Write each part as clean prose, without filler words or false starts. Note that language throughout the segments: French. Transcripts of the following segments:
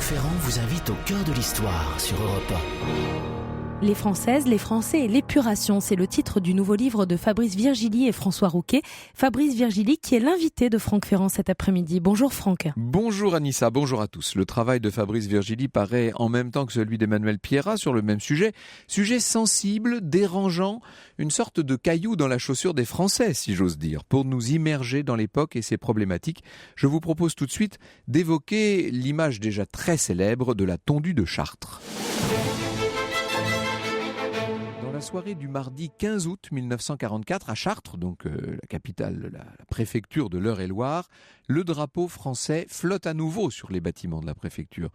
Ferrand vous invite au cœur de l'histoire sur Europe 1. Les Françaises, les Français et l'épuration, c'est le titre du nouveau livre de Fabrice Virgili et François Rouquet. Fabrice Virgili qui est l'invité de Franck Ferrand cet après-midi. Bonjour Franck. Bonjour Anissa, bonjour à tous. Le travail de Fabrice Virgili paraît en même temps que celui d'Emmanuel Pierrat sur le même sujet. Sujet sensible, dérangeant, une sorte de caillou dans la chaussure des Français, si j'ose dire. Pour nous immerger dans l'époque et ses problématiques, je vous propose tout de suite d'évoquer l'image déjà très célèbre de la tondue de Chartres. La soirée du mardi 15 août 1944 à Chartres, donc la capitale, la préfecture de l'Eure-et-Loir, le drapeau français flotte à nouveau sur les bâtiments de la préfecture.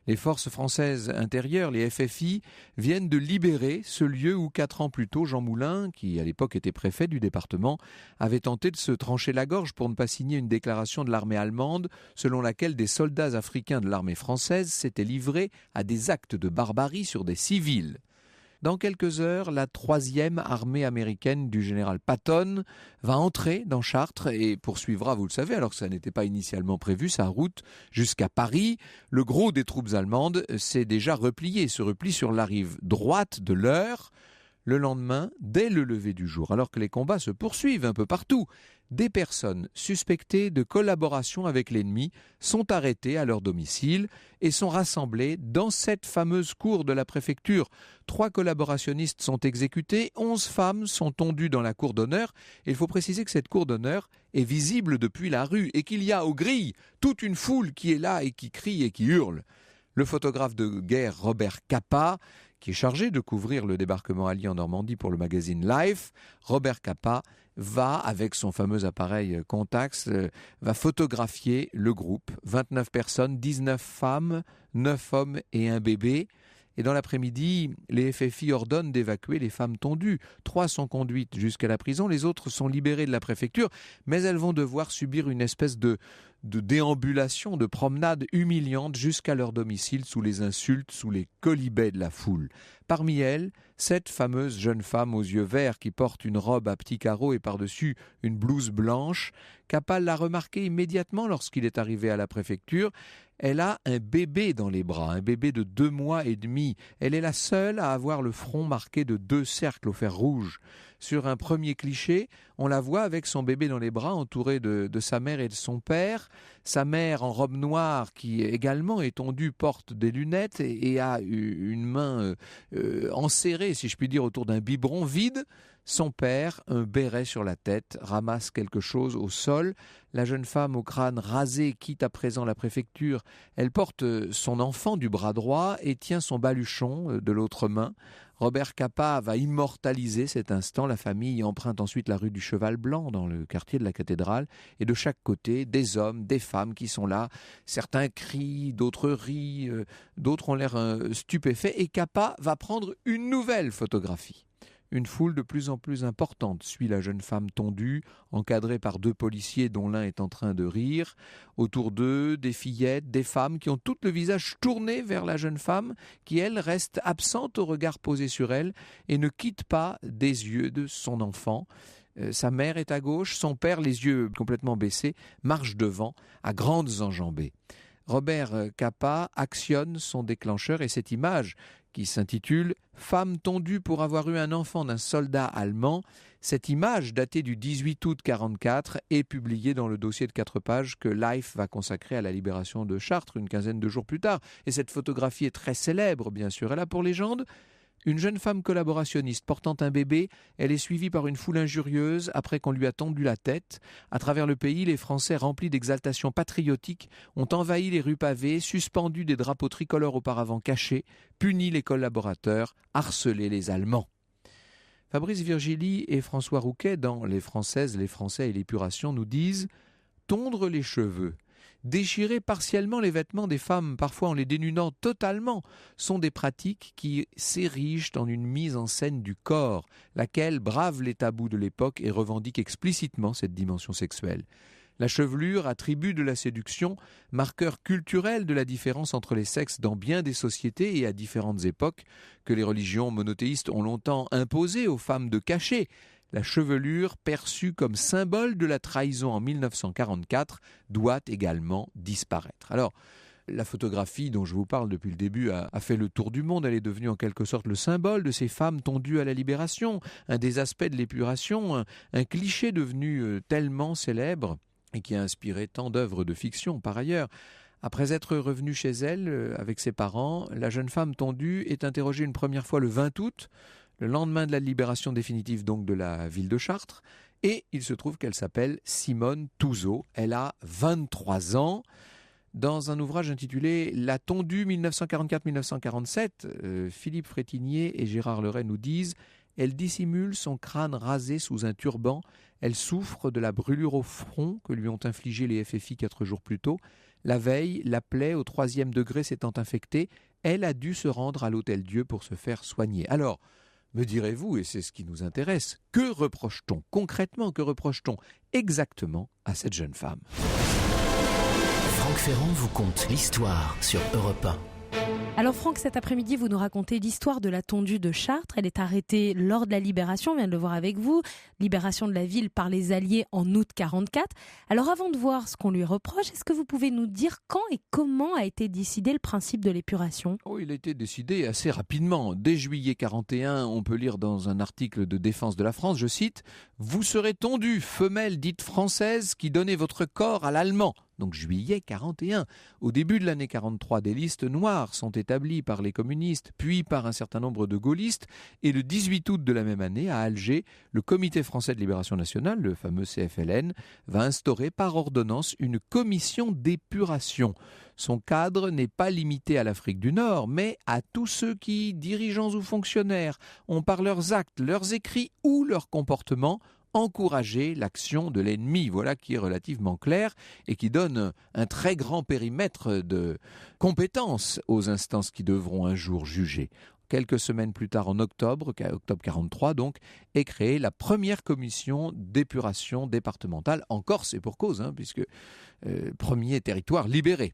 Les forces françaises intérieures, les FFI, viennent de libérer ce lieu où 4 ans plus tôt, Jean Moulin, qui à l'époque était préfet du département, avait tenté de se trancher la gorge pour ne pas signer une déclaration de l'armée allemande selon laquelle des soldats africains de l'armée française s'étaient livrés à des actes de barbarie sur des civils. Dans quelques heures, la 3e armée américaine du général Patton va entrer dans Chartres et poursuivra, vous le savez, alors que ça n'était pas initialement prévu, sa route jusqu'à Paris. Le gros des troupes allemandes s'est déjà replié, se replie sur la rive droite de l'Eure. Le lendemain, dès le lever du jour, alors que les combats se poursuivent un peu partout, des personnes suspectées de collaboration avec l'ennemi sont arrêtées à leur domicile et sont rassemblées dans cette fameuse cour de la préfecture. 3 collaborationnistes sont exécutés, 11 femmes sont tondues dans la cour d'honneur. Et il faut préciser que cette cour d'honneur est visible depuis la rue et qu'il y a aux grilles toute une foule qui est là et qui crie et qui hurle. Le photographe de guerre Robert Capa, qui est chargé de couvrir le débarquement allié en Normandie pour le magazine Life, Robert Capa va, avec son fameux appareil Contax, va photographier le groupe. 29 personnes, 19 femmes, 9 hommes et un bébé. Et dans l'après-midi, les FFI ordonnent d'évacuer les femmes tondues. 3 sont conduites jusqu'à la prison, les autres sont libérées de la préfecture, mais elles vont devoir subir une espèce de déambulation, de promenade humiliante jusqu'à leur domicile sous les insultes, sous les quolibets de la foule. Parmi elles, cette fameuse jeune femme aux yeux verts qui porte une robe à petits carreaux et par-dessus une blouse blanche. Capa l'a remarqué immédiatement lorsqu'il est arrivé à la préfecture. Elle a un bébé dans les bras, un bébé de 2 mois et demi. Elle est la seule à avoir le front marqué de 2 cercles au fer rouge. Sur un premier cliché, on la voit avec son bébé dans les bras, entourée de sa mère et de son père. Sa mère, en robe noire, qui également est tondue, porte des lunettes et a une main enserrée, si je puis dire, autour d'un biberon vide. Son père, un béret sur la tête, ramasse quelque chose au sol. La jeune femme au crâne rasé quitte à présent la préfecture. Elle porte son enfant du bras droit et tient son baluchon de l'autre main. Robert Capa va immortaliser cet instant. La famille emprunte ensuite la rue du Cheval Blanc dans le quartier de la cathédrale. Et de chaque côté, des hommes, des femmes qui sont là. Certains crient, d'autres rient, d'autres ont l'air stupéfaits. Et Capa va prendre une nouvelle photographie. Une foule de plus en plus importante suit la jeune femme tondue, encadrée par 2 policiers dont l'un est en train de rire. Autour d'eux, des fillettes, des femmes qui ont tout le visage tourné vers la jeune femme, qui elle reste absente au regard posé sur elle et ne quitte pas des yeux de son enfant. Sa mère est à gauche, son père, les yeux complètement baissés, marche devant, à grandes enjambées. Robert Capa actionne son déclencheur et cette image qui s'intitule « Femme tondue pour avoir eu un enfant d'un soldat allemand », cette image datée du 18 août 1944 est publiée dans le dossier de 4 pages que Life va consacrer à la libération de Chartres une quinzaine de jours plus tard. Et cette photographie est très célèbre, bien sûr. Elle a pour légende une jeune femme collaborationniste portant un bébé. Elle est suivie par une foule injurieuse après qu'on lui a tondu la tête. À travers le pays, les Français remplis d'exaltation patriotique ont envahi les rues pavées, suspendu des drapeaux tricolores auparavant cachés, puni les collaborateurs, harcelé les Allemands. Fabrice Virgili et François Rouquet, dans Les Françaises, les Français et l'épuration, nous disent « Tondre les cheveux ». Déchirer partiellement les vêtements des femmes, parfois en les dénudant totalement, sont des pratiques qui s'érigent en une mise en scène du corps, laquelle brave les tabous de l'époque et revendique explicitement cette dimension sexuelle. La chevelure, attribut de la séduction, marqueur culturel de la différence entre les sexes dans bien des sociétés et à différentes époques, que les religions monothéistes ont longtemps imposé aux femmes de cacher. La chevelure, perçue comme symbole de la trahison en 1944, doit également disparaître. Alors, La photographie dont je vous parle depuis le début a fait le tour du monde. Elle est devenue en quelque sorte le symbole de ces femmes tondues à la libération, un des aspects de l'épuration, un cliché devenu tellement célèbre et qui a inspiré tant d'œuvres de fiction par ailleurs. Après être revenue chez elle avec ses parents, la jeune femme tondue est interrogée une première fois le 20 août, le lendemain de la libération définitive donc de la ville de Chartres, et il se trouve qu'elle s'appelle Simone Touzeau. Elle a 23 ans. Dans un ouvrage intitulé « La tondue 1944-1947 », Philippe Frétinier et Gérard Leray nous disent « Elle dissimule son crâne rasé sous un turban, elle souffre de la brûlure au front que lui ont infligé les FFI 4 jours plus tôt. La veille, la plaie au 3e degré s'étant infectée, elle a dû se rendre à l'Hôtel-Dieu pour se faire soigner. » Alors, me direz-vous, et c'est ce qui nous intéresse, que reproche-t-on concrètement, que reproche-t-on exactement à cette jeune femme ? Franck Ferrand vous conte l'histoire sur Europe 1. Alors Franck, cet après-midi, vous nous racontez l'histoire de la tondue de Chartres. Elle est arrêtée lors de la libération, on vient de le voir avec vous, libération de la ville par les Alliés en août 1944. Alors avant de voir ce qu'on lui reproche, est-ce que vous pouvez nous dire quand et comment a été décidé le principe de l'épuration ? Il a été décidé assez rapidement. Dès juillet 1941, on peut lire dans un article de Défense de la France, je cite « Vous serez tondue, femelle dite française, qui donnez votre corps à l'allemand ». Donc juillet 1941. Au début de l'année 1943, des listes noires sont établies par les communistes, puis par un certain nombre de gaullistes. Et le 18 août de la même année, à Alger, le Comité français de libération nationale, le fameux CFLN, va instaurer par ordonnance une commission d'épuration. Son cadre n'est pas limité à l'Afrique du Nord, mais à tous ceux qui, dirigeants ou fonctionnaires, ont par leurs actes, leurs écrits ou leurs comportements encourager l'action de l'ennemi. Voilà qui est relativement clair et qui donne un très grand périmètre de compétences aux instances qui devront un jour juger. Quelques semaines plus tard, en octobre 1943 donc, est créée la première commission d'épuration départementale en Corse, et pour cause, puisque premier territoire libéré.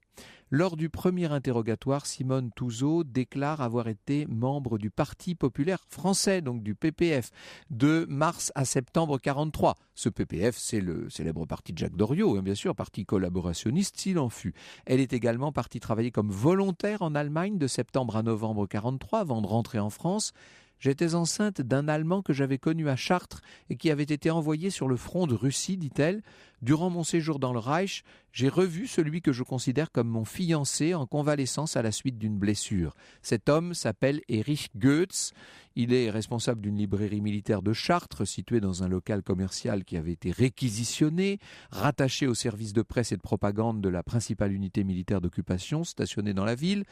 Lors du premier interrogatoire, Simone Touzeau déclare avoir été membre du Parti populaire français, donc du PPF, de mars à septembre 1943. Ce PPF, c'est le célèbre parti de Jacques Doriot, bien sûr, parti collaborationniste s'il en fut. Elle est également partie travailler comme volontaire en Allemagne de septembre à novembre 1943 avant de rentrer en France. J'étais enceinte d'un Allemand que j'avais connu à Chartres et qui avait été envoyé sur le front de Russie, dit-elle. Durant mon séjour dans le Reich, j'ai revu celui que je considère comme mon fiancé en convalescence à la suite d'une blessure. Cet homme s'appelle Erich Goetz. Il est responsable d'une librairie militaire de Chartres, située dans un local commercial qui avait été réquisitionné, rattaché au service de presse et de propagande de la principale unité militaire d'occupation stationnée dans la ville.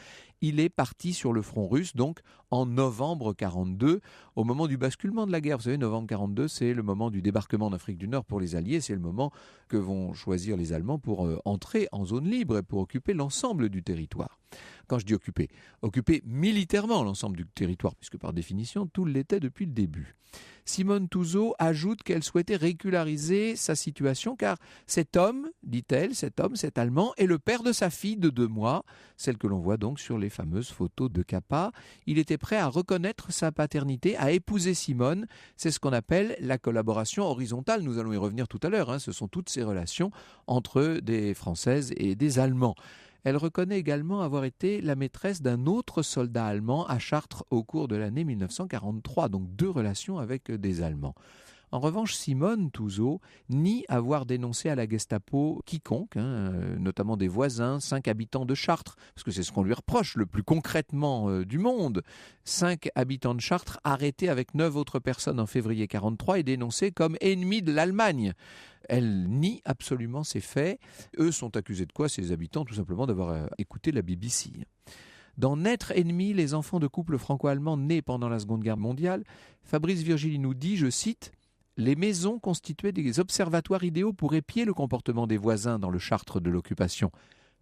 Il est parti sur le front russe, donc en novembre 1942, au moment du basculement de la guerre. Vous savez, novembre 1942, c'est le moment du débarquement d'Afrique du Nord pour les Alliés, c'est le moment que vont choisir les Allemands pour entrer en zone libre et pour occuper l'ensemble du territoire. Quand je dis occuper militairement l'ensemble du territoire, puisque par définition, tout l'était depuis le début. Simone Touzeau ajoute qu'elle souhaitait régulariser sa situation car cet homme, dit-elle, cet Allemand, est le père de sa fille de 2 mois, celle que l'on voit donc sur les fameuses photos de Capa. Il était prêt à reconnaître sa paternité, à épouser Simone. C'est ce qu'on appelle la collaboration horizontale. Nous allons y revenir tout à l'heure. Ce sont toutes ces relations entre des Françaises et des Allemands. Elle reconnaît également avoir été la maîtresse d'un autre soldat allemand à Chartres au cours de l'année 1943, donc 2 relations avec des Allemands. En revanche, Simone Touzeau nie avoir dénoncé à la Gestapo quiconque, notamment des voisins, 5 habitants de Chartres, parce que c'est ce qu'on lui reproche le plus concrètement du monde. 5 habitants de Chartres arrêtés avec 9 autres personnes en février 1943 et dénoncés comme ennemis de l'Allemagne. Elle nie absolument ces faits. Eux sont accusés de quoi, ces habitants? Tout simplement d'avoir écouté la BBC. Dans Naître ennemi, les enfants de couples franco-allemands nés pendant la Seconde Guerre mondiale, Fabrice Virgili nous dit, je cite, « Les maisons constituaient des observatoires idéaux pour épier le comportement des voisins dans le Chartres de l'occupation.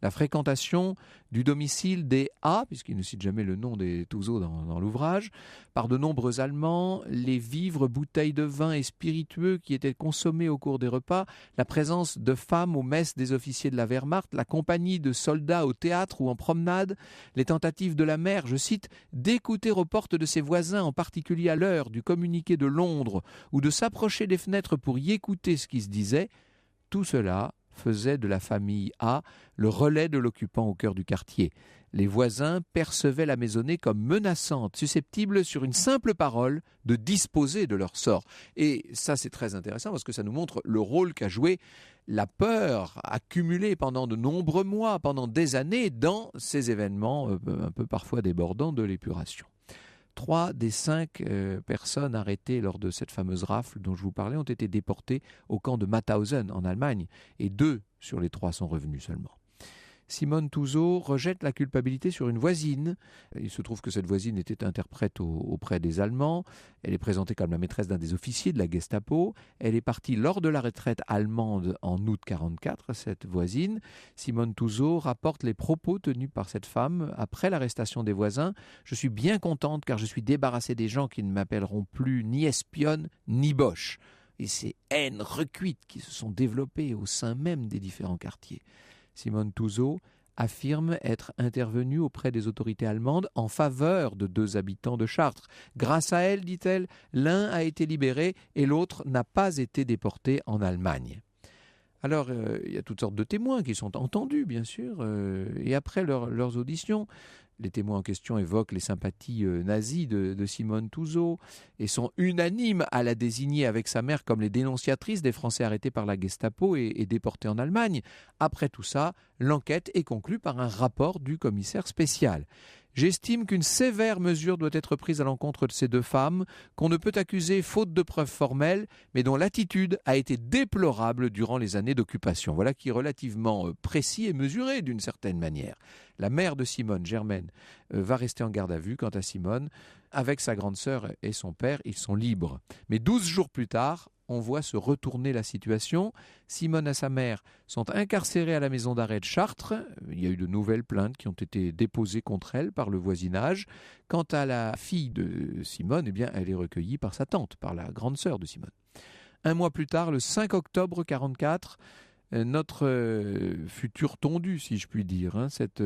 La fréquentation du domicile des A, puisqu'il ne cite jamais le nom des Touzeau dans l'ouvrage, par de nombreux Allemands, les vivres, bouteilles de vin et spiritueux qui étaient consommés au cours des repas, la présence de femmes aux messes des officiers de la Wehrmacht, la compagnie de soldats au théâtre ou en promenade, les tentatives de la mère, je cite, d'écouter aux portes de ses voisins, en particulier à l'heure du communiqué de Londres, ou de s'approcher des fenêtres pour y écouter ce qui se disait, tout cela faisait de la famille A le relais de l'occupant au cœur du quartier. Les voisins percevaient la maisonnée comme menaçante, susceptible sur une simple parole de disposer de leur sort. Et ça c'est très intéressant parce que ça nous montre le rôle qu'a joué la peur accumulée pendant de nombreux mois, pendant des années dans ces événements un peu parfois débordants de l'épuration. 3 des 5 personnes arrêtées lors de cette fameuse rafle dont je vous parlais ont été déportées au camp de Mauthausen en Allemagne et 2 sur les 3 sont revenus seulement. Simone Touzeau rejette la culpabilité sur une voisine. Il se trouve que cette voisine était interprète auprès des Allemands. Elle est présentée comme la maîtresse d'un des officiers de la Gestapo. Elle est partie lors de la retraite allemande en août 1944, cette voisine. Simone Touzeau rapporte les propos tenus par cette femme après l'arrestation des voisins. « Je suis bien contente car je suis débarrassée des gens qui ne m'appelleront plus ni espionne ni boche. » Et ces haines recuites qui se sont développées au sein même des différents quartiers. Simone Touzeau affirme être intervenue auprès des autorités allemandes en faveur de 2 habitants de Chartres. Grâce à elle, dit-elle, l'un a été libéré et l'autre n'a pas été déporté en Allemagne. Alors, il y a toutes sortes de témoins qui sont entendus, bien sûr, et après leurs auditions, les témoins en question évoquent les sympathies nazies de Simone Touzeau et sont unanimes à la désigner avec sa mère comme les dénonciatrices des Français arrêtés par la Gestapo et déportés en Allemagne. Après tout ça, l'enquête est conclue par un rapport du commissaire spécial. J'estime qu'une sévère mesure doit être prise à l'encontre de ces 2 femmes, qu'on ne peut accuser faute de preuves formelles, mais dont l'attitude a été déplorable durant les années d'occupation. Voilà qui est relativement précis et mesuré d'une certaine manière. La mère de Simone, Germaine, va rester en garde à vue. Quant à Simone, avec sa grande sœur et son père, ils sont libres. Mais 12 jours plus tard, on voit se retourner la situation. Simone et sa mère sont incarcérées à la maison d'arrêt de Chartres. Il y a eu de nouvelles plaintes qui ont été déposées contre elle par le voisinage. Quant à la fille de Simone, eh bien, elle est recueillie par sa tante, par la grande sœur de Simone. 1 mois plus tard, le 5 octobre 1944, notre future tondue, si je puis dire, cette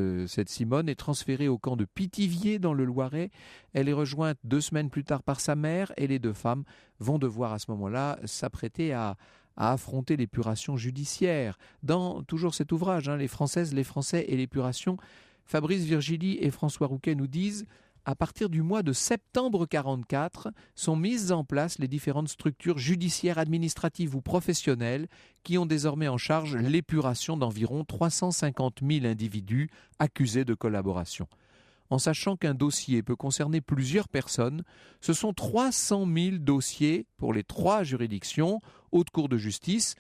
Simone est transférée au camp de Pithiviers dans le Loiret. Elle est rejointe 2 semaines plus tard par sa mère et les 2 femmes vont devoir à ce moment-là s'apprêter à affronter l'épuration judiciaire. Dans toujours cet ouvrage, Les Françaises, les Français et l'épuration, Fabrice Virgili et François Rouquet nous disent: à partir du mois de septembre 1944, sont mises en place les différentes structures judiciaires, administratives ou professionnelles qui ont désormais en charge l'épuration d'environ 350 000 individus accusés de collaboration. En sachant qu'un dossier peut concerner plusieurs personnes, ce sont 300 000 dossiers pour les 3 juridictions, haute cour de justice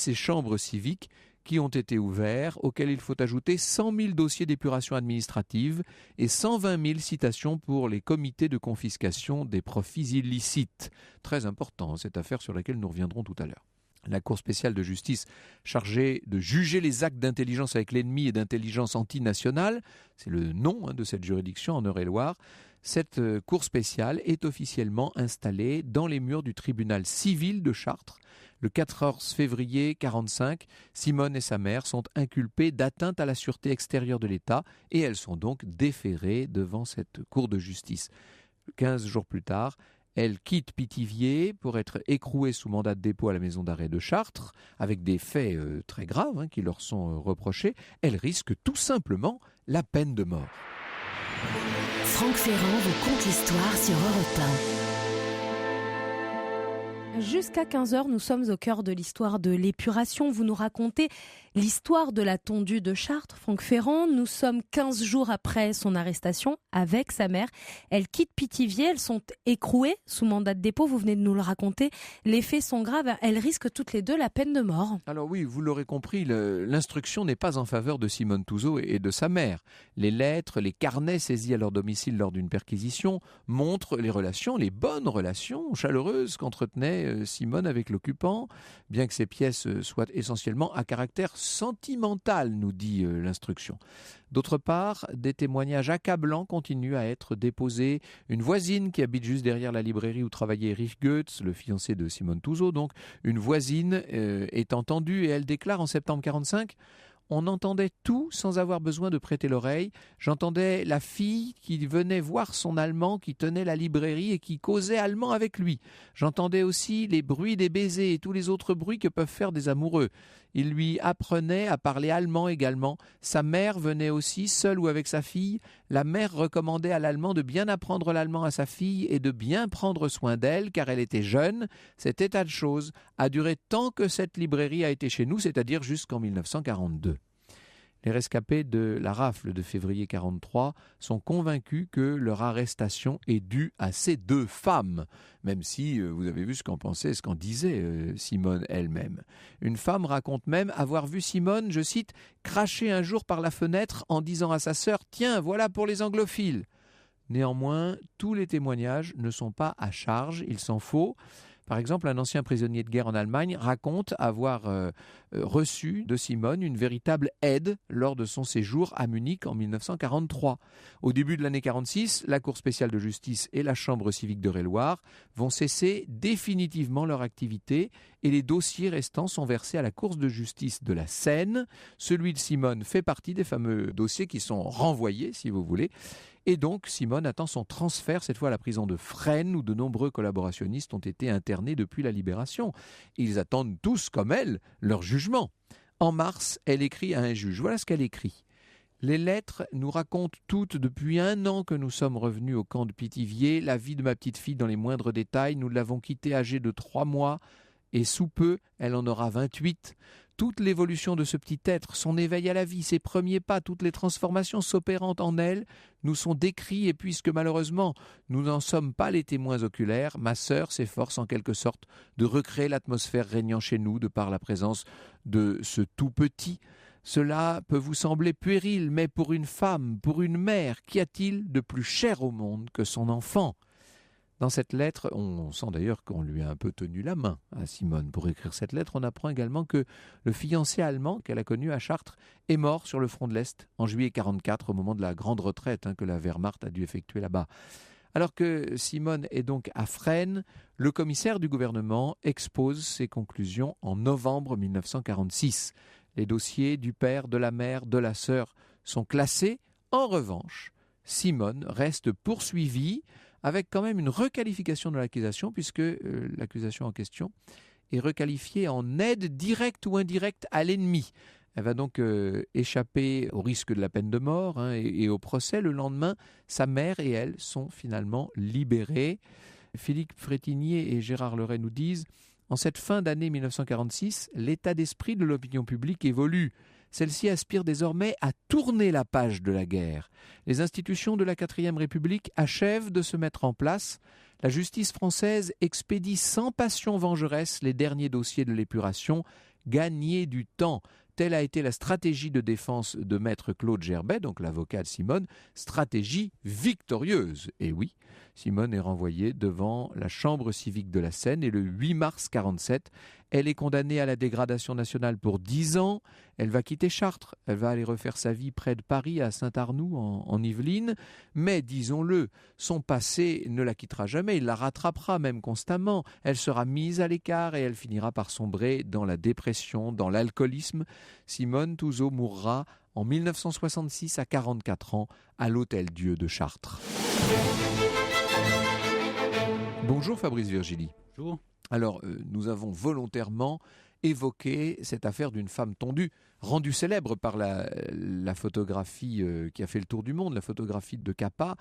et chambre civique, qui ont été ouverts, auxquels il faut ajouter 100 000 dossiers d'épuration administrative et 120 000 citations pour les comités de confiscation des profits illicites. Très important, cette affaire sur laquelle nous reviendrons tout à l'heure. La Cour spéciale de justice chargée de juger les actes d'intelligence avec l'ennemi et d'intelligence antinationale, c'est le nom de cette juridiction en Eure-et-Loire. Cette Cour spéciale est officiellement installée dans les murs du tribunal civil de Chartres. Le 14 février 1945, Simone et sa mère sont inculpées d'atteinte à la sûreté extérieure de l'État et elles sont donc déférées devant cette Cour de justice. 15 jours plus tard, elles quittent Pithiviers pour être écrouées sous mandat de dépôt à la maison d'arrêt de Chartres, avec des faits très graves qui leur sont reprochés. Elles risquent tout simplement la peine de mort. Franck Ferrand vous conte l'histoire sur Europe 1. Jusqu'à 15h, nous sommes au cœur de l'histoire de l'épuration. Vous nous racontez l'histoire de la tondue de Chartres, Franck Ferrand. Nous sommes 15 jours après son arrestation avec sa mère. Elles quittent Pithiviers, elles sont écrouées sous mandat de dépôt. Vous venez de nous le raconter. Les faits sont graves. Elles risquent toutes les 2 la peine de mort. Alors oui, vous l'aurez compris, l'instruction n'est pas en faveur de Simone Touzeau et de sa mère. Les lettres, les carnets saisis à leur domicile lors d'une perquisition montrent les bonnes relations chaleureuses qu'entretenait Simone avec l'occupant, bien que ces pièces soient essentiellement à caractère sentimental, nous dit l'instruction. D'autre part, des témoignages accablants continuent à être déposés. Une voisine qui habite juste derrière la librairie où travaillait Erich Goetz, le fiancé de Simone Touzeau, donc une voisine est entendue et elle déclare en septembre 1945: On entendait tout sans avoir besoin de prêter l'oreille. J'entendais la fille qui venait voir son allemand, qui tenait la librairie et qui causait allemand avec lui. J'entendais aussi les bruits des baisers et tous les autres bruits que peuvent faire des amoureux. Il lui apprenait à parler allemand également. Sa mère venait aussi, seule ou avec sa fille. La mère recommandait à l'allemand de bien apprendre l'allemand à sa fille et de bien prendre soin d'elle, car elle était jeune. Cet état de choses a duré tant que cette librairie a été chez nous, c'est-à-dire jusqu'en 1942. Les rescapés de la rafle de février 1943 sont convaincus que leur arrestation est due à ces deux femmes, même si vous avez vu ce qu'en pensait, ce qu'en disait Simone elle-même. Une femme raconte même avoir vu Simone, je cite, « cracher un jour par la fenêtre en disant à sa sœur « Tiens, voilà pour les anglophiles ». Néanmoins, tous les témoignages ne sont pas à charge, il s'en faut. Par exemple, un ancien prisonnier de guerre en Allemagne raconte avoir reçu de Simone une véritable aide lors de son séjour à Munich en 1943. Au début de l'année 1946, la Cour spéciale de justice et la Chambre civique d'Eure-et-Loir vont cesser définitivement leur activité et les dossiers restants sont versés à la Cour de justice de la Seine. Celui de Simone fait partie des fameux dossiers qui sont renvoyés, si vous voulez. Et donc, Simone attend son transfert, cette fois à la prison de Fresnes, où de nombreux collaborationnistes ont été internés depuis la Libération. Ils attendent tous, comme elle, leur jugement. En mars, elle écrit à un juge. Voilà ce qu'elle écrit. « Les lettres nous racontent toutes depuis 1 an que nous sommes revenus au camp de Pithiviers. La vie de ma petite fille dans les moindres détails. Nous l'avons quittée âgée de 3 mois et sous peu, elle en aura 28. Toute l'évolution de ce petit être, son éveil à la vie, ses premiers pas, toutes les transformations s'opérant en elle, nous sont décrits et puisque malheureusement nous n'en sommes pas les témoins oculaires, ma sœur s'efforce en quelque sorte de recréer l'atmosphère régnant chez nous de par la présence de ce tout petit. Cela peut vous sembler puéril, mais pour une femme, pour une mère, qu'y a-t-il de plus cher au monde que son enfant ? Dans cette lettre, on sent d'ailleurs qu'on lui a un peu tenu la main à Simone. Pour écrire cette lettre, on apprend également que le fiancé allemand qu'elle a connu à Chartres est mort sur le front de l'Est en juillet 1944 au moment de la grande retraite que la Wehrmacht a dû effectuer là-bas. Alors que Simone est donc à Fresnes, le commissaire du gouvernement expose ses conclusions en novembre 1946. Les dossiers du père, de la mère, de la sœur sont classés. En revanche, Simone reste poursuivie avec quand même une requalification de l'accusation, puisque l'accusation en question est requalifiée en aide directe ou indirecte à l'ennemi. Elle va donc échapper au risque de la peine de mort et au procès. Le lendemain, sa mère et elle sont finalement libérées. Philippe Frétinier et Gérard Leray nous disent « En cette fin d'année 1946, l'état d'esprit de l'opinion publique évolue. Celle-ci aspire désormais à tourner la page de la guerre. Les institutions de la 4e République achèvent de se mettre en place. La justice française expédie sans passion vengeresse les derniers dossiers de l'épuration. Gagner du temps. Telle a été la stratégie de défense de maître Claude Gerbet, donc l'avocat de Simone, stratégie victorieuse. Et oui, Simone est renvoyée devant la Chambre civique de la Seine et le 8 mars 1947, elle est condamnée à la dégradation nationale pour 10 ans. Elle va quitter Chartres, elle va aller refaire sa vie près de Paris, à Saint-Arnoux, en Yvelines. Mais, disons-le, son passé ne la quittera jamais, il la rattrapera même constamment. Elle sera mise à l'écart et elle finira par sombrer dans la dépression, dans l'alcoolisme. Simone Touzeau mourra en 1966 à 44 ans à l'Hôtel-Dieu de Chartres. Bonjour Fabrice Virgili. Bonjour. Alors, nous avons volontairement évoqué cette affaire d'une femme tondue, rendue célèbre par la photographie qui a fait le tour du monde, la photographie de Capa.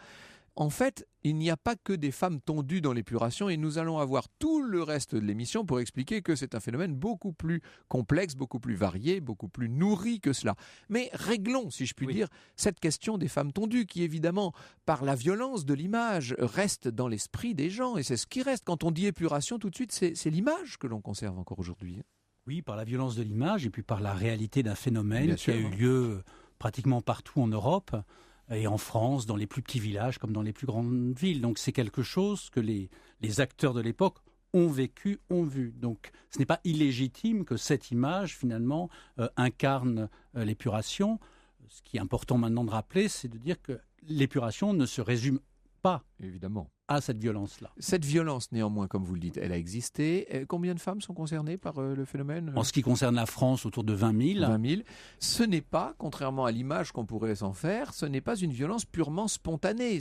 En fait, il n'y a pas que des femmes tondues dans l'épuration et nous allons avoir tout le reste de l'émission pour expliquer que c'est un phénomène beaucoup plus complexe, beaucoup plus varié, beaucoup plus nourri que cela. Mais réglons, si je puis dire, cette question des femmes tondues qui, évidemment, par la violence de l'image, reste dans l'esprit des gens. Et c'est ce qui reste. Quand on dit épuration, tout de suite, c'est l'image que l'on conserve encore aujourd'hui. Oui, par la violence de l'image et puis par la réalité d'un phénomène Bien qui sûr, a eu lieu pratiquement partout en Europe. Et en France, dans les plus petits villages comme dans les plus grandes villes. Donc c'est quelque chose que les acteurs de l'époque ont vécu, ont vu. Donc ce n'est pas illégitime que cette image, finalement, incarne l'épuration. Ce qui est important maintenant de rappeler, c'est de dire que l'épuration ne se résume pas Évidemment. à cette violence-là. Cette violence, néanmoins, comme vous le dites, elle a existé. Combien de femmes sont concernées par le phénomène ? En ce qui concerne la France, autour de 20 000. 20 000. Ce n'est pas, contrairement à l'image qu'on pourrait s'en faire, ce n'est pas une violence purement spontanée.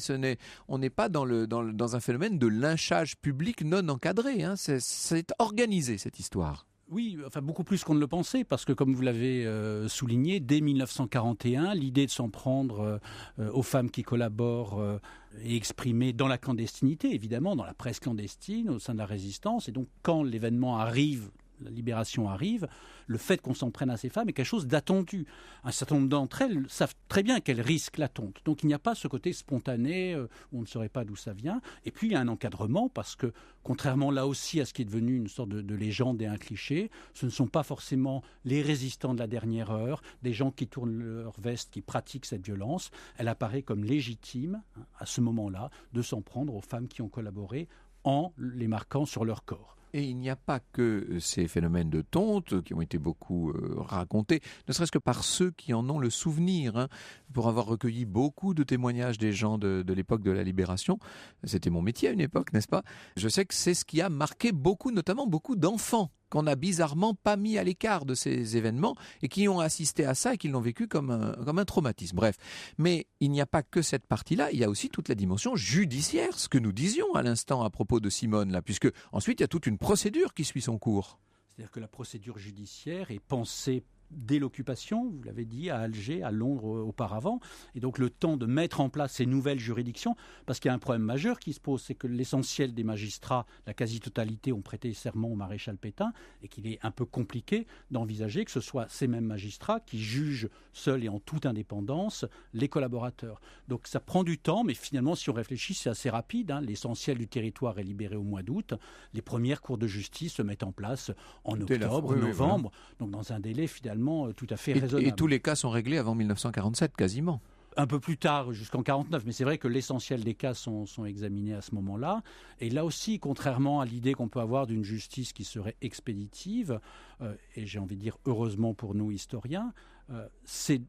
On n'est pas dans un phénomène de lynchage public non encadré. Hein. C'est organisé, cette histoire. Oui, enfin beaucoup plus qu'on ne le pensait, parce que comme vous l'avez souligné, dès 1941, l'idée de s'en prendre aux femmes qui collaborent est exprimée dans la clandestinité, évidemment, dans la presse clandestine, au sein de la résistance. Et donc quand l'événement arrive, la libération arrive, le fait qu'on s'en prenne à ces femmes est quelque chose d'attendu. Un certain nombre d'entre elles savent très bien qu'elles risquent la tonte. Donc il n'y a pas ce côté spontané où on ne saurait pas d'où ça vient. Et puis il y a un encadrement parce que, contrairement là aussi à ce qui est devenu une sorte de légende et un cliché, ce ne sont pas forcément les résistants de la dernière heure, des gens qui tournent leur veste, qui pratiquent cette violence. Elle apparaît comme légitime, à ce moment-là, de s'en prendre aux femmes qui ont collaboré en les marquant sur leur corps. Et il n'y a pas que ces phénomènes de tonte qui ont été beaucoup racontés, ne serait-ce que par ceux qui en ont le souvenir. Hein, pour avoir recueilli beaucoup de témoignages des gens de l'époque de la Libération, c'était mon métier à une époque, n'est-ce pas ? Je sais que c'est ce qui a marqué beaucoup, notamment beaucoup d'enfants, qu'on n'a bizarrement pas mis à l'écart de ces événements et qui ont assisté à ça et qui l'ont vécu comme un traumatisme. Bref, mais il n'y a pas que cette partie-là, il y a aussi toute la dimension judiciaire, ce que nous disions à l'instant à propos de Simone, là, puisque ensuite il y a toute une procédure qui suit son cours. C'est-à-dire que la procédure judiciaire est pensée dès l'occupation, vous l'avez dit, à Alger, à Londres auparavant, et donc le temps de mettre en place ces nouvelles juridictions, parce qu'il y a un problème majeur qui se pose, c'est que l'essentiel des magistrats, la quasi-totalité, ont prêté serment au maréchal Pétain, et qu'il est un peu compliqué d'envisager que ce soit ces mêmes magistrats qui jugent seuls et en toute indépendance les collaborateurs. Donc ça prend du temps, mais finalement, si on réfléchit, c'est assez rapide. Hein. L'essentiel du territoire est libéré au mois d'août. Les premières cours de justice se mettent en place en octobre, novembre, donc dans un délai finalement tout à fait raisonnable. Et tous les cas sont réglés avant 1947, quasiment. Un peu plus tard, jusqu'en 1949, mais c'est vrai que l'essentiel des cas sont examinés à ce moment-là. Et là aussi, contrairement à l'idée qu'on peut avoir d'une justice qui serait expéditive, et j'ai envie de dire heureusement pour nous historiens, ces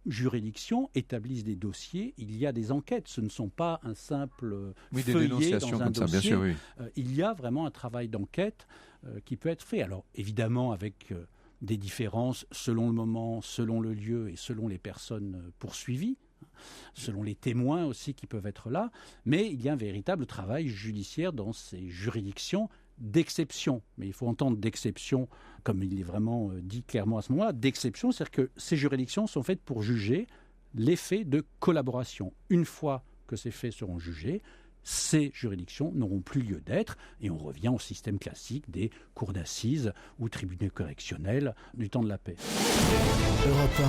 juridictions établissent des dossiers, il y a des enquêtes, ce ne sont pas un simple feuillet dans un dossier. Ça, bien sûr, oui. Il y a vraiment un travail d'enquête qui peut être fait. Alors évidemment avec des différences selon le moment, selon le lieu et selon les personnes poursuivies, selon les témoins aussi qui peuvent être là, mais il y a un véritable travail judiciaire dans ces juridictions d'exception. Mais il faut entendre d'exception, comme il est vraiment dit clairement à ce moment-là, d'exception, c'est-à-dire que ces juridictions sont faites pour juger les faits de collaboration. Une fois que ces faits seront jugés, ces juridictions n'auront plus lieu d'être et on revient au système classique des cours d'assises ou tribunaux correctionnels du temps de la paix. Europe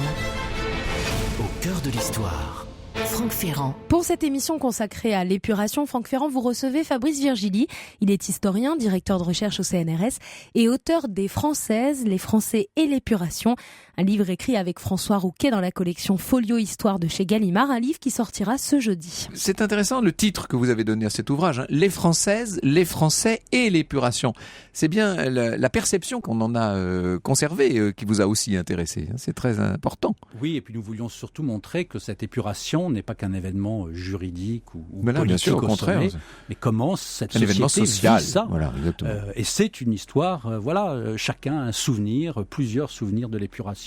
1, au cœur de l'histoire. Franck Ferrand. Pour cette émission consacrée à l'épuration, Franck Ferrand, vous recevez Fabrice Virgili. Il est historien, directeur de recherche au CNRS et auteur des Françaises, les Français et l'épuration. Un livre écrit avec François Rouquet dans la collection Folio Histoire de chez Gallimard, un livre qui sortira ce jeudi. C'est intéressant le titre que vous avez donné à cet ouvrage, hein. Les Françaises, les Français et l'épuration. C'est bien la perception qu'on en a conservée qui vous a aussi intéressé. C'est très important. Oui, et puis nous voulions surtout montrer que cette épuration n'est pas qu'un événement juridique ou mais là, politique bien sûr, au contraire, sommet, mais comment cette société événement social, vit ça. Voilà, et c'est une histoire, chacun a un souvenir, plusieurs souvenirs de l'épuration.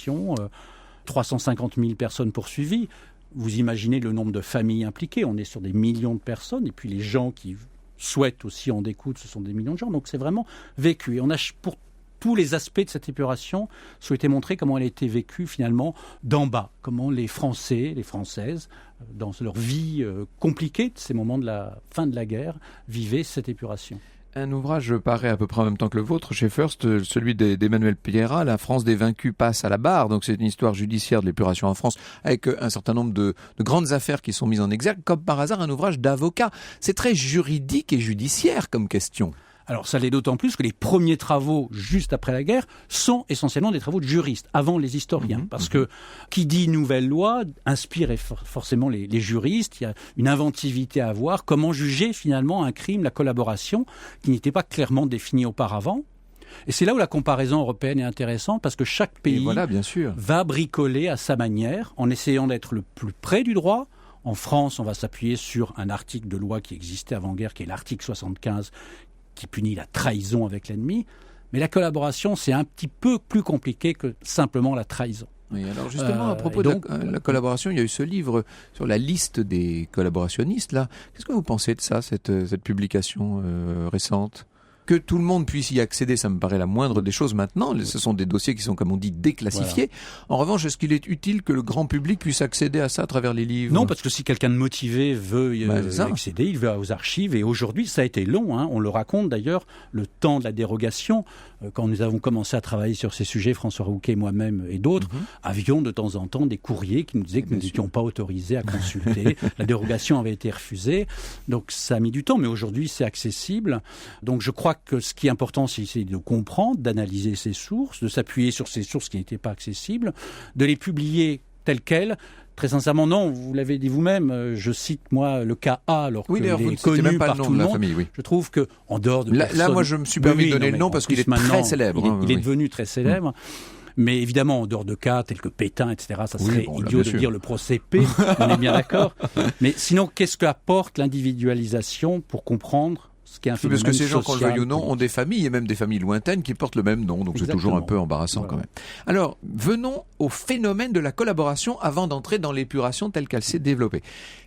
350 000 personnes poursuivies. Vous imaginez le nombre de familles impliquées. On est sur des millions de personnes. Et puis les gens qui souhaitent aussi en découdre, ce sont des millions de gens. Donc c'est vraiment vécu. Et on a, pour tous les aspects de cette épuration, souhaité montrer comment elle a été vécue finalement d'en bas. Comment les Français, les Françaises, dans leur vie compliquée de ces moments de la fin de la guerre, vivaient cette épuration. Un ouvrage paraît à peu près en même temps que le vôtre chez First, celui d'Emmanuel Piera, La France des vaincus passe à la barre. Donc c'est une histoire judiciaire de l'épuration en France avec un certain nombre de grandes affaires qui sont mises en exergue. Comme par hasard, un ouvrage d'avocat. C'est très juridique et judiciaire comme question. Alors ça l'est d'autant plus que les premiers travaux juste après la guerre sont essentiellement des travaux de juristes, avant les historiens. Parce que qui dit nouvelle loi inspire forcément les juristes, il y a une inventivité à avoir, comment juger finalement un crime, la collaboration, qui n'était pas clairement définie auparavant. Et c'est là où la comparaison européenne est intéressante, parce que chaque pays bien sûr, va bricoler à sa manière, en essayant d'être le plus près du droit, En France, on va s'appuyer sur un article de loi qui existait avant-guerre, qui est l'article 75, qui punit la trahison avec l'ennemi. Mais la collaboration, c'est un petit peu plus compliqué que simplement la trahison. Oui, alors justement, à propos de la collaboration, il y a eu ce livre sur la liste des collaborationnistes. Là, qu'est-ce que vous pensez de ça, cette publication récente ? Que tout le monde puisse y accéder, ça me paraît la moindre des choses maintenant. Ce sont des dossiers qui sont, comme on dit, déclassifiés. Voilà. En revanche, est-ce qu'il est utile que le grand public puisse accéder à ça à travers les livres ? Non, parce que si quelqu'un de motivé veut y accéder, il va aux archives. Et aujourd'hui, ça a été long. On le raconte d'ailleurs, le temps de la dérogation. Quand nous avons commencé à travailler sur ces sujets, François Rouquet, moi-même et d'autres, avions de temps en temps des courriers qui nous disaient que nous n'étions pas autorisés à consulter. La dérogation avait été refusée. Donc ça a mis du temps, mais aujourd'hui, c'est accessible. Donc je crois que ce qui est important, c'est de comprendre, d'analyser ces sources, de s'appuyer sur ces sources qui n'étaient pas accessibles, de les publier telles quelles. Très sincèrement, non, vous l'avez dit vous-même, je cite moi le cas A, alors qu'il est connu même pas par tout le monde. Famille, oui. Je trouve qu'en dehors de là, moi je me suis permis de donner le nom parce qu'il est très célèbre. Il est devenu très célèbre. Mais évidemment, en dehors de cas tels que Pétain, etc., ça serait idiot de dire le procès P, on est bien d'accord. Mais sinon, qu'est-ce qu'apporte l'individualisation pour comprendre ce qui est un phénomène social ? Parce que ces gens, social, qu'on le veuille ou non, ont des familles, et même des familles lointaines, qui portent le même nom, donc c'est toujours un peu embarrassant quand même. Alors, venons au phénomène de la collaboration avant d'entrer dans l'épuration telle qu'elle s'est développée.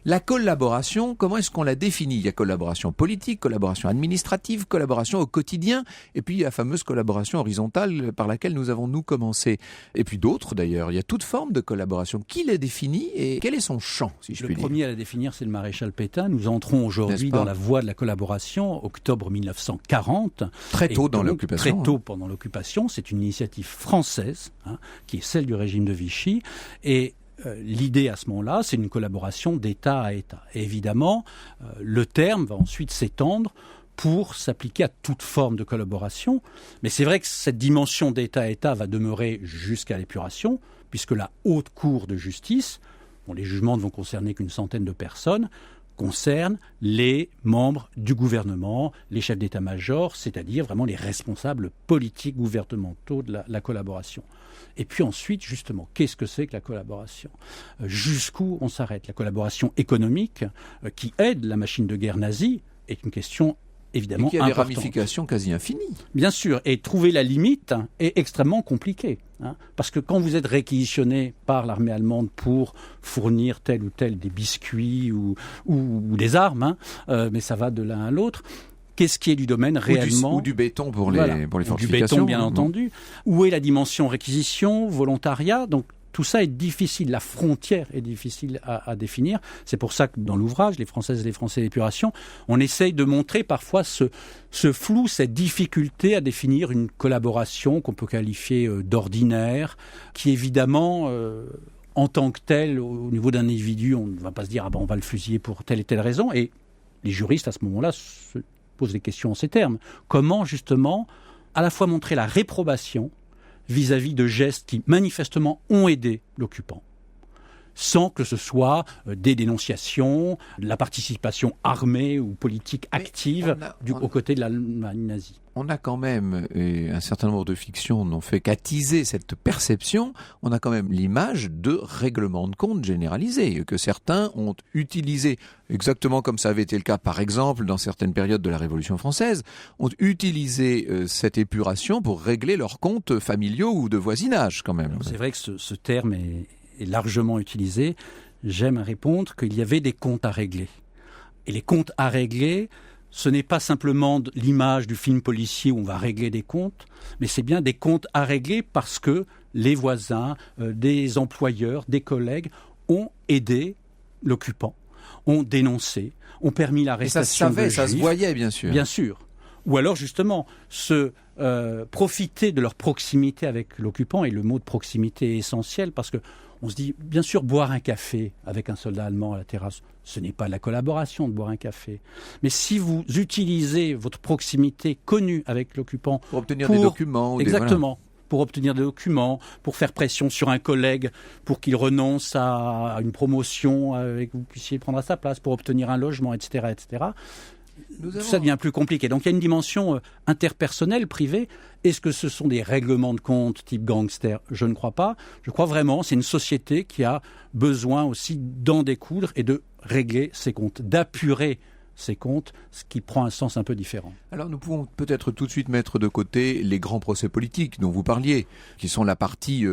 La collaboration, comment est-ce qu'on la définit ? Il y a collaboration politique, collaboration administrative, collaboration au quotidien, et puis la fameuse collaboration horizontale par laquelle nous avons commencé. Et puis d'autres d'ailleurs, il y a toute forme de collaboration. Qui la définit et quel est son champ, si je puis dire ? Le premier à la définir, c'est le maréchal Pétain. Nous entrons aujourd'hui dans la voie de la collaboration, octobre 1940. Très tôt dans l'occupation. Très tôt pendant l'occupation. C'est une initiative française, qui est celle du régime de Vichy. Et l'idée à ce moment-là, c'est une collaboration d'État à État. Et évidemment, le terme va ensuite s'étendre pour s'appliquer à toute forme de collaboration. Mais c'est vrai que cette dimension d'État à État va demeurer jusqu'à l'épuration, puisque la haute cour de justice, les jugements ne vont concerner qu'une centaine de personnes, concerne les membres du gouvernement, les chefs d'état-major, c'est-à-dire vraiment les responsables politiques gouvernementaux de la collaboration. Et puis ensuite, justement, qu'est-ce que c'est que la collaboration ? Jusqu'où on s'arrête ? La collaboration économique qui aide la machine de guerre nazie est une question évidemment importante. Et qui a des ramifications quasi infinies. Bien sûr, et trouver la limite est extrêmement compliqué. Parce que quand vous êtes réquisitionné par l'armée allemande pour fournir tel ou tel des biscuits ou des armes, mais ça va de l'un à l'autre, qu'est-ce qui est du domaine réellement ? Ou du béton pour les fortifications. Du béton, bien entendu. Où est la dimension réquisition, volontariat ? Donc tout ça est difficile, la frontière est difficile à définir. C'est pour ça que dans l'ouvrage, Les Françaises et les Français d'épuration, on essaye de montrer parfois ce flou, cette difficulté à définir une collaboration qu'on peut qualifier d'ordinaire, qui évidemment, en tant que telle, au niveau d'un individu, on ne va pas se dire on va le fusiller pour telle et telle raison. Et les juristes, à ce moment-là, se posent des questions en ces termes. Comment, justement, à la fois montrer la réprobation vis-à-vis de gestes qui, manifestement, ont aidé l'occupant, sans que ce soit des dénonciations, la participation armée ou politique active aux côtés de l'Allemagne nazie. On a quand même, et un certain nombre de fictions n'ont fait qu'attiser cette perception, on a quand même l'image de règlement de compte généralisé, que certains ont utilisé, exactement comme ça avait été le cas par exemple dans certaines périodes de la Révolution française, ont utilisé cette épuration pour régler leurs comptes familiaux ou de voisinage quand même. Alors, c'est vrai que ce terme est largement utilisé. J'aime répondre qu'il y avait des comptes à régler. Et les comptes à régler, ce n'est pas simplement l'image du film policier où on va régler des comptes, mais c'est bien des comptes à régler parce que les voisins, des employeurs, des collègues ont aidé l'occupant, ont dénoncé, ont permis l'arrestation de juifs. Ça se voyait, bien sûr. Bien sûr. Ou alors, justement, profiter de leur proximité avec l'occupant, et le mot de proximité est essentiel parce que on se dit, bien sûr, boire un café avec un soldat allemand à la terrasse, ce n'est pas de la collaboration de boire un café. Mais si vous utilisez votre proximité connue avec l'occupant pour obtenir des documents. Exactement. Pour obtenir des documents, pour faire pression sur un collègue, pour qu'il renonce à une promotion, et que vous puissiez prendre à sa place, pour obtenir un logement, etc., etc. tout ça devient plus compliqué. Donc il y a une dimension interpersonnelle, privée. Est-ce que ce sont des règlements de compte type gangster ? Je ne crois pas. Je crois vraiment c'est une société qui a besoin aussi d'en découdre et de régler ses comptes, d'apurer ses comptes, ce qui prend un sens un peu différent. Alors nous pouvons peut-être tout de suite mettre de côté les grands procès politiques dont vous parliez, qui sont la partie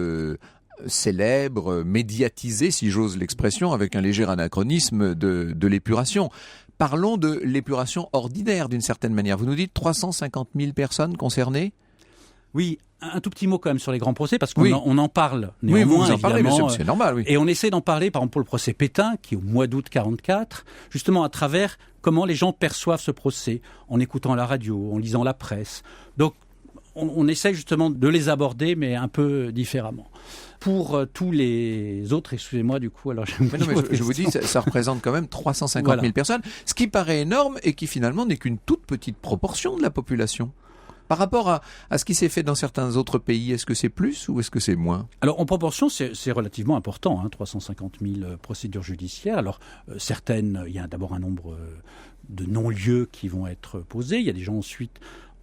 célèbre, médiatisée, si j'ose l'expression, avec un léger anachronisme de l'épuration. Parlons de l'épuration ordinaire d'une certaine manière. Vous nous dites 350 000 personnes concernées ? Oui, un tout petit mot quand même sur les grands procès, parce qu'on on en parle Oui, néanmoins, vous en parlez, évidemment. c'est normal, oui. Et on essaie d'en parler, par exemple, pour le procès Pétain, qui est au mois d'août 1944, justement à travers comment les gens perçoivent ce procès, en écoutant la radio, en lisant la presse. Donc, on essaie justement de les aborder, mais un peu différemment. Pour tous les autres, excusez-moi du coup, alors je vous dis, ça représente quand même 350 000 personnes, ce qui paraît énorme et qui finalement n'est qu'une toute petite proportion de la population. Par rapport à ce qui s'est fait dans certains autres pays, est-ce que c'est plus ou est-ce que c'est moins ? Alors en proportion, c'est relativement important, 350 000 procédures judiciaires. Alors certaines, il y a d'abord un nombre de non-lieux qui vont être posés. Il y a des gens ensuite,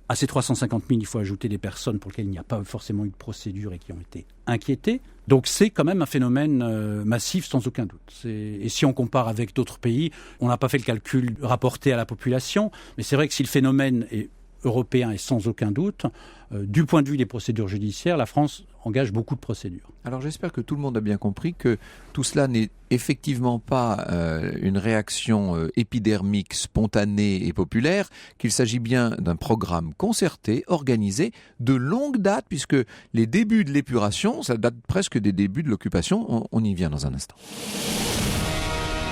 à ces 350 000, il faut ajouter des personnes pour lesquelles il n'y a pas forcément eu de procédure et qui ont été inquiétées. Donc c'est quand même un phénomène massif sans aucun doute. Et si on compare avec d'autres pays, on n'a pas fait le calcul rapporté à la population, mais c'est vrai que si le phénomène est européen et sans aucun doute, du point de vue des procédures judiciaires, la France engage beaucoup de procédures. Alors j'espère que tout le monde a bien compris que tout cela n'est effectivement pas une réaction épidermique, spontanée et populaire, qu'il s'agit bien d'un programme concerté, organisé, de longue date, puisque les débuts de l'épuration, ça date presque des débuts de l'occupation, on y vient dans un instant.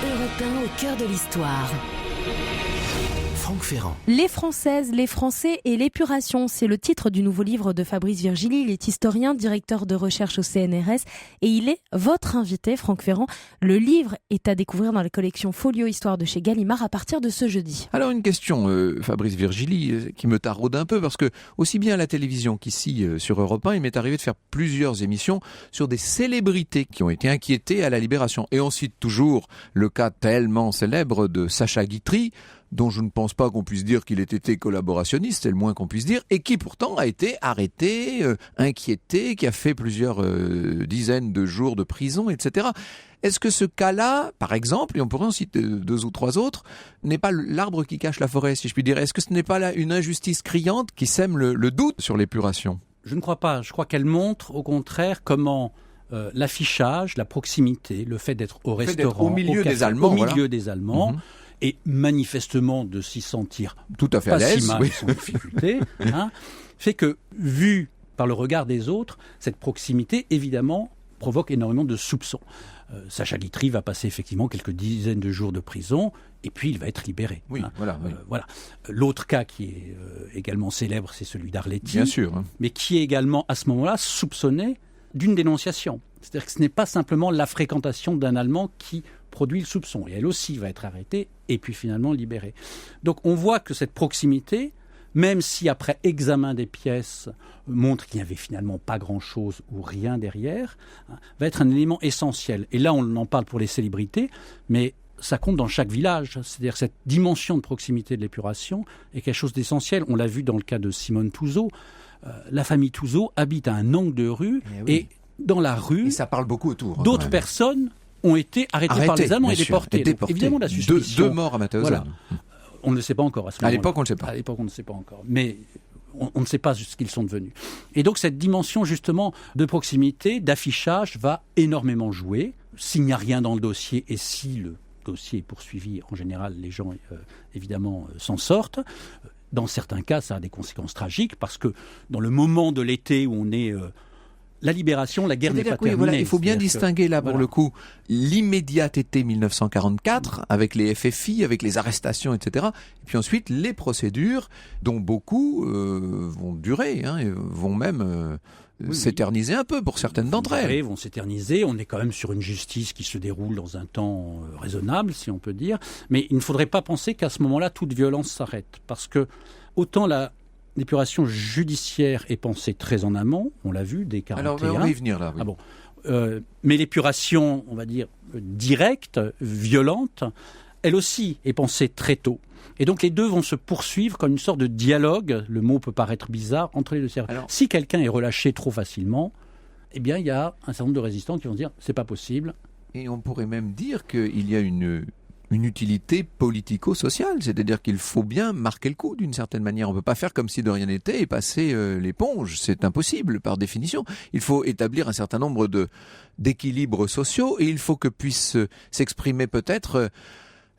Europe 1 au cœur de l'histoire. Franck Ferrand. Les Françaises, les Français et l'épuration, c'est le titre du nouveau livre de Fabrice Virgili. Il est historien, directeur de recherche au CNRS et il est votre invité, Franck Ferrand. Le livre est à découvrir dans la collection Folio Histoire de chez Gallimard à partir de ce jeudi. Alors une question, Fabrice Virgili, qui me taraude un peu parce que aussi bien à la télévision qu'ici sur Europe 1, il m'est arrivé de faire plusieurs émissions sur des célébrités qui ont été inquiétées à la Libération. Et on cite toujours le cas tellement célèbre de Sacha Guitry, dont je ne pense pas qu'on puisse dire qu'il ait été collaborationniste, c'est le moins qu'on puisse dire, et qui pourtant a été arrêté, inquiété, qui a fait plusieurs dizaines de jours de prison, etc. Est-ce que ce cas-là, par exemple, et on pourrait en citer 2 ou 3 autres, n'est pas l'arbre qui cache la forêt, si je puis dire ? Est-ce que ce n'est pas là une injustice criante qui sème le doute sur l'épuration ? Je ne crois pas. Je crois qu'elle montre, au contraire, comment l'affichage, la proximité, le fait d'être au restaurant, au milieu des Allemands, et manifestement de s'y sentir tout à fait à l'aise, si mal, sans difficulté, fait que, vu par le regard des autres, cette proximité, évidemment, provoque énormément de soupçons. Sacha Guitry va passer effectivement quelques dizaines de jours de prison, et puis il va être libéré. Oui, voilà. L'autre cas qui est également célèbre, c'est celui d'Arletty, bien sûr, mais qui est également, à ce moment-là, soupçonné d'une dénonciation. C'est-à-dire que ce n'est pas simplement la fréquentation d'un Allemand qui produit le soupçon. Et elle aussi va être arrêtée et puis finalement libérée. Donc on voit que cette proximité, même si après examen des pièces montre qu'il n'y avait finalement pas grand-chose ou rien derrière, va être un élément essentiel. Et là on en parle pour les célébrités, mais ça compte dans chaque village. C'est-à-dire cette dimension de proximité de l'épuration est quelque chose d'essentiel. On l'a vu dans le cas de Simone Touzeau. La famille Touzeau habite à un angle de rue et dans la rue, et ça parle beaucoup autour. D'autres personnes ont été arrêtées par les Allemands et déportées. Donc, évidemment, la suspicion. 2 morts à Mauthausen. Voilà. On ne le sait pas encore à ce moment-là. À l'époque, on ne le sait pas. À l'époque, on ne sait pas encore. Mais on ne sait pas ce qu'ils sont devenus. Et donc, cette dimension, justement, de proximité, d'affichage, va énormément jouer. S'il n'y a rien dans le dossier et si le dossier est poursuivi, en général, les gens, évidemment, s'en sortent. Dans certains cas, ça a des conséquences tragiques parce que dans le moment de l'été où on est... la libération, la guerre n'est pas terminée. Voilà, il faut bien distinguer là pour le coup l'immédiat été 1944 avec les FFI, avec les arrestations, etc. Et puis ensuite les procédures dont beaucoup vont durer, et vont même s'éterniser un peu pour certaines d'entre elles. Vont s'éterniser. On est quand même sur une justice qui se déroule dans un temps raisonnable, si on peut dire. Mais il ne faudrait pas penser qu'à ce moment-là, toute violence s'arrête. Parce que autant l'épuration judiciaire est pensée très en amont, on l'a vu, dès 1941. Alors, on va y venir là. Oui. Ah bon. Mais l'épuration, on va dire, directe, violente, elle aussi, est pensée très tôt. Et donc les deux vont se poursuivre comme une sorte de dialogue, le mot peut paraître bizarre, entre les deux cerveaux. Alors, si quelqu'un est relâché trop facilement, eh bien il y a un certain nombre de résistants qui vont dire c'est pas possible. Et on pourrait même dire qu'il y a une utilité politico-sociale, c'est-à-dire qu'il faut bien marquer le coup d'une certaine manière. On ne peut pas faire comme si de rien n'était et passer l'éponge, c'est impossible par définition. Il faut établir un certain nombre d'équilibres sociaux et il faut que puisse s'exprimer peut-être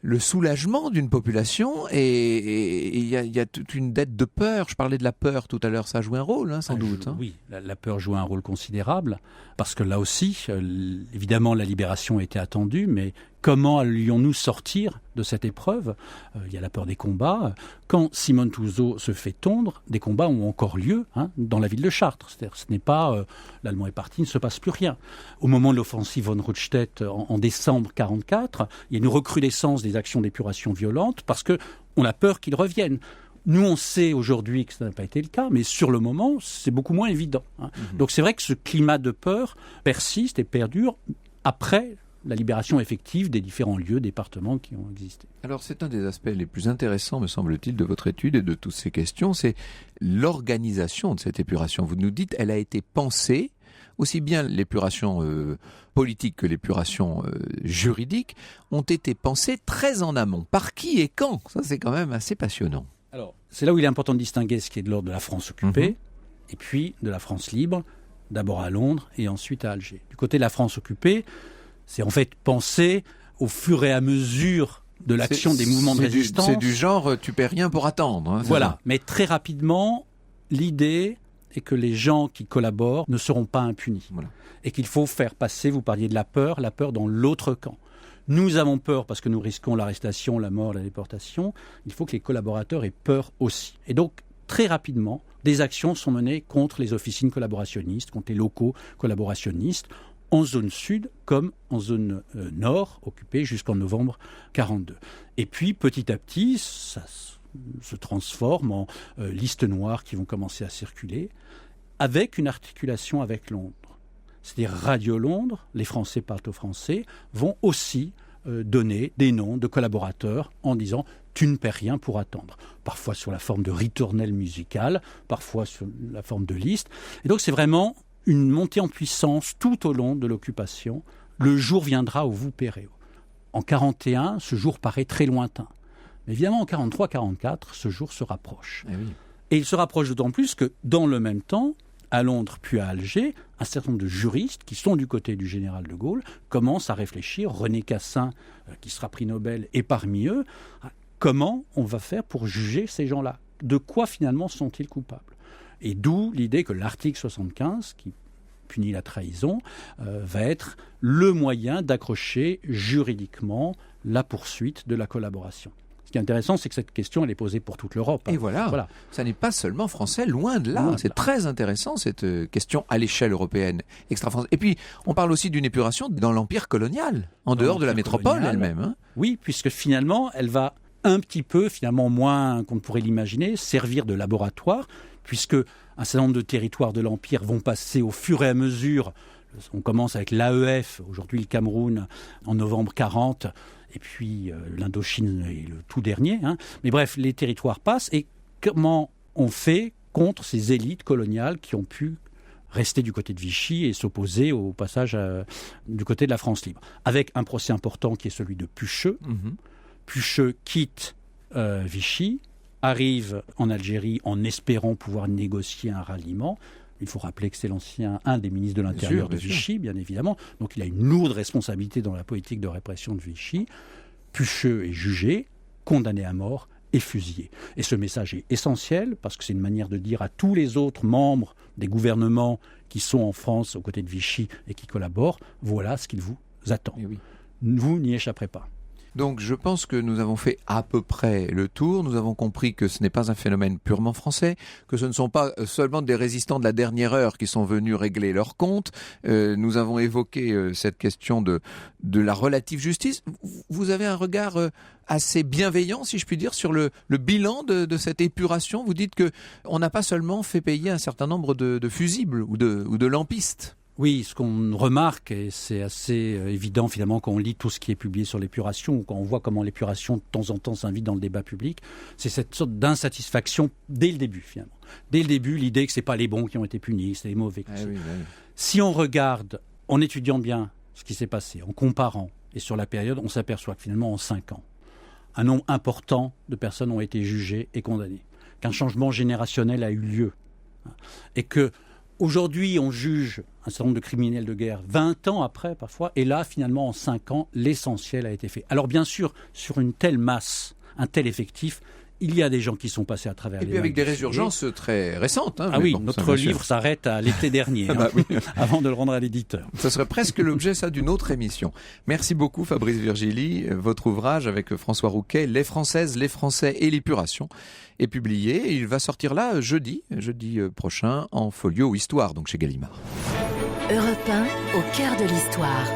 le soulagement d'une population et il y a toute une dette de peur. Je parlais de la peur tout à l'heure, ça a joué un rôle, sans doute. Oui, la peur joue un rôle considérable parce que là aussi, évidemment, la libération était attendue, mais comment allions-nous sortir de cette épreuve ? Il y a la peur des combats. Quand Simone Touzeau se fait tondre, des combats ont encore lieu dans la ville de Chartres. C'est-à-dire, ce n'est pas l'Allemand est parti, il ne se passe plus rien. Au moment de l'offensive von Rundstedt en décembre 1944, il y a une recrudescence des actions d'épuration violentes parce qu'on a peur qu'ils reviennent. Nous, on sait aujourd'hui que ça n'a pas été le cas, mais sur le moment, c'est beaucoup moins évident. Donc c'est vrai que ce climat de peur persiste et perdure après la libération effective des différents lieux, départements qui ont existé. Alors c'est un des aspects les plus intéressants, me semble-t-il, de votre étude et de toutes ces questions, c'est l'organisation de cette épuration. Vous nous dites, elle a été pensée, aussi bien l'épuration politique que l'épuration juridique, ont été pensées très en amont. Par qui et quand ? Ça, c'est quand même assez passionnant. Alors, c'est là où il est important de distinguer ce qui est de l'ordre de la France occupée et puis de la France libre, d'abord à Londres et ensuite à Alger. Du côté de la France occupée, c'est en fait penser au fur et à mesure de l'action des mouvements de résistance. C'est du genre, tu paies rien pour attendre. Voilà, mais très rapidement, l'idée est que les gens qui collaborent ne seront pas impunis. Voilà. Et qu'il faut faire passer, vous parliez de la peur dans l'autre camp. Nous avons peur parce que nous risquons l'arrestation, la mort, la déportation. Il faut que les collaborateurs aient peur aussi. Et donc, très rapidement, des actions sont menées contre les officines collaborationnistes, contre les locaux collaborationnistes, en zone sud comme en zone nord, occupée jusqu'en novembre 1942. Et puis, petit à petit, ça se transforme en listes noires qui vont commencer à circuler, avec une articulation avec Londres. C'est-à-dire Radio Londres, les Français parlent aux Français, vont aussi donner des noms de collaborateurs en disant « tu ne paies rien pour attendre ». Parfois sur la forme de ritournelle musicale, parfois sur la forme de liste. Et donc c'est vraiment une montée en puissance tout au long de l'occupation. Le jour viendra où vous paierez. En 1941, ce jour paraît très lointain. Mais évidemment, en 1943-1944, ce jour se rapproche. Eh oui. Et il se rapproche d'autant plus que, dans le même temps, à Londres puis à Alger, un certain nombre de juristes qui sont du côté du général de Gaulle commencent à réfléchir, René Cassin, qui sera prix Nobel, est parmi eux, comment on va faire pour juger ces gens-là ? De quoi finalement sont-ils coupables ? Et d'où l'idée que l'article 75, qui punit la trahison, va être le moyen d'accrocher juridiquement la poursuite de la collaboration. Ce qui est intéressant, c'est que cette question, elle est posée pour toute l'Europe. Et voilà. Ça n'est pas seulement français, loin de là. C'est très intéressant, cette question à l'échelle européenne, extra-française. Et puis, on parle aussi d'une épuration dans l'empire colonial, en dehors de la métropole elle-même. Oui, puisque finalement, elle va un petit peu, finalement moins qu'on ne pourrait l'imaginer, servir de laboratoire, puisque un certain nombre de territoires de l'empire vont passer au fur et à mesure. On commence avec l'AEF, aujourd'hui le Cameroun, en novembre 1940, et puis l'Indochine est le tout dernier. Mais bref, les territoires passent. Et comment on fait contre ces élites coloniales qui ont pu rester du côté de Vichy et s'opposer au passage du côté de la France libre ? Avec un procès important qui est celui de Pucheux. Pucheux quitte Vichy, arrive en Algérie en espérant pouvoir négocier un ralliement. Il faut rappeler que c'est un des ministres de l'Intérieur de Vichy, bien évidemment. Donc il a une lourde responsabilité dans la politique de répression de Vichy. Pucheux est jugé, condamné à mort et fusillé. Et ce message est essentiel parce que c'est une manière de dire à tous les autres membres des gouvernements qui sont en France aux côtés de Vichy et qui collaborent, voilà ce qu'il vous attend. Oui. Vous n'y échapperez pas. Donc je pense que nous avons fait à peu près le tour. Nous avons compris que ce n'est pas un phénomène purement français, que ce ne sont pas seulement des résistants de la dernière heure qui sont venus régler leurs comptes. Nous avons évoqué cette question de la relative justice. Vous avez un regard assez bienveillant, si je puis dire, sur le bilan de cette épuration. Vous dites qu'on n'a pas seulement fait payer un certain nombre de fusibles ou de lampistes. Oui, ce qu'on remarque, et c'est assez évident finalement quand on lit tout ce qui est publié sur l'épuration, ou quand on voit comment l'épuration de temps en temps s'invite dans le débat public, c'est cette sorte d'insatisfaction dès le début finalement. Dès le début, l'idée que ce n'est pas les bons qui ont été punis, c'est les mauvais. Oui. Si on regarde, en étudiant bien ce qui s'est passé, en comparant, et sur la période, on s'aperçoit que finalement en 5 ans, un nombre important de personnes ont été jugées et condamnées, qu'un changement générationnel a eu lieu, et que aujourd'hui, on juge un certain nombre de criminels de guerre 20 ans après, parfois, et là, finalement, en 5 ans, l'essentiel a été fait. Alors, bien sûr, sur une telle masse, un tel effectif, il y a des gens qui sont passés à travers les mains. Et puis avec des résurgences très récentes. Ah oui, notre livre s'arrête à l'été dernier, avant de le rendre à l'éditeur. Ça serait presque l'objet, ça, d'une autre émission. Merci beaucoup, Fabrice Virgili. Votre ouvrage avec François Rouquet, Les Françaises, les Français et l'épuration, est publié. Et il va sortir là jeudi prochain, en folio Histoire, donc chez Gallimard. Europe 1, au cœur de l'histoire.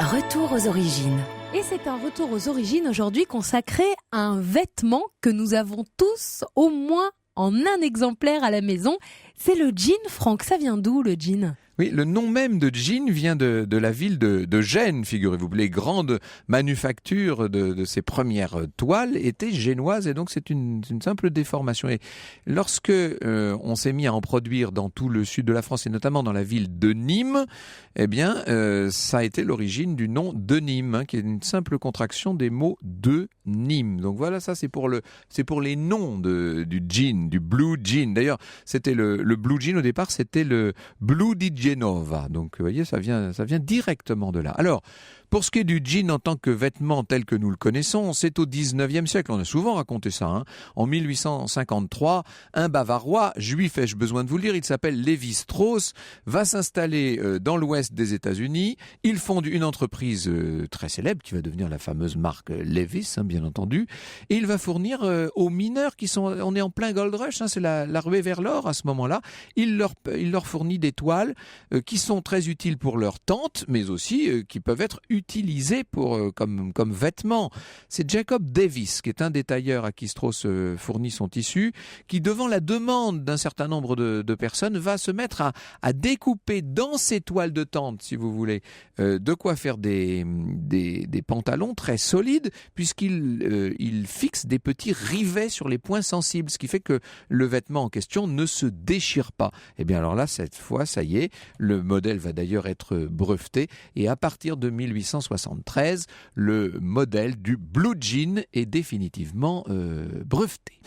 Retour aux origines. Et c'est un retour aux origines aujourd'hui consacré à un vêtement que nous avons tous au moins en un exemplaire à la maison. C'est le jean, Franck. Ça vient d'où, le jean ? Oui, le nom même de jean vient de la ville de Gênes, figurez-vous. Les grandes manufactures de ces premières toiles étaient génoises et donc c'est une simple déformation. Et lorsque on s'est mis à en produire dans tout le sud de la France et notamment dans la ville de Nîmes, eh bien, ça a été l'origine du nom de Nîmes, qui est une simple contraction des mots de Nîmes. Donc voilà, ça c'est pour les noms du jean, du blue jean. D'ailleurs, c'était le blue jean au départ, c'était le Blue di Genova. Donc, vous voyez, ça vient directement de là. Alors, pour ce qui est du jean en tant que vêtement tel que nous le connaissons, c'est au 19e siècle. On a souvent raconté ça. En 1853, un Bavarois, juif, ai-je besoin de vous le dire, il s'appelle Lévi Strauss, va s'installer dans l'ouest des États-Unis. Il fonde une entreprise très célèbre qui va devenir la fameuse marque Levi's, bien entendu. Et il va fournir aux mineurs qui sont... On est en plein gold rush, c'est la ruée vers l'or à ce moment-là. Il leur fournit des toiles qui sont très utiles pour leurs tentes, mais aussi qui peuvent être utilisés comme vêtements. C'est Jacob Davis, qui est un des tailleurs à qui Strauss fournit son tissu, qui, devant la demande d'un certain nombre de personnes, va se mettre à découper dans ses toiles de tente, si vous voulez, de quoi faire des pantalons très solides, puisqu'il fixe des petits rivets sur les points sensibles, ce qui fait que le vêtement en question ne se déchire pas. Et bien alors là, cette fois, ça y est, le modèle va d'ailleurs être breveté, et à partir de 1873, le modèle du blue jean est définitivement breveté.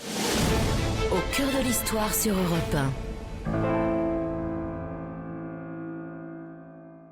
Au cœur de l'histoire sur Europe 1.